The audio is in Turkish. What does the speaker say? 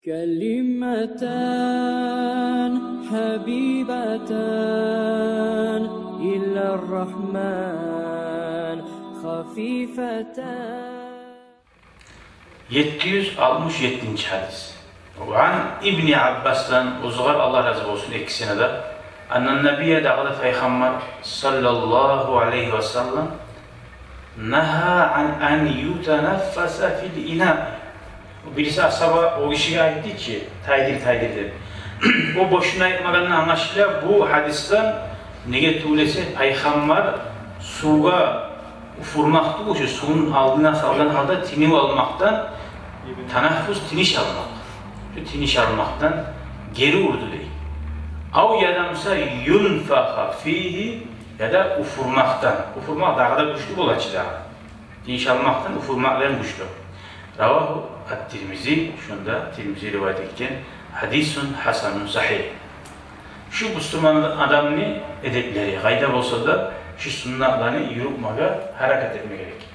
كلمتان حبيبتان إلى الرحمن خفيفتان. 767. hadis. An İbni Abbas'tan uzgar Allah razı olsun ikisine de annen Nebiye dağıda Peygamber sallallahu aleyhi ve sellem naha an yuteneffasa fil ina. Birisi asaba o kişiye aitti ki taydir. O boşuna etmeden anlaşılıyor. Bu hadisten nege tuğlese Peygamber suğa ufurmaktı. O suyun aldığına saldan halde tini almaktan tenaffüs tiniş almak. Şu tiniş almaktan geri urdu değil. Av yadamsa yunfaha fihi ya da ufurmaktan. Ufurmak daha da güçlü olacak. Tiniş almaktan ufurmakların güçlü. Ravahu at-Tirmizi, şunda Tirmizi rivayet etken hadisun hasanun sahih. Şu Müslüman adamın edepleri, gayda olsa da şu sünnetlerini yürütmeye, hareket etmeye gerek.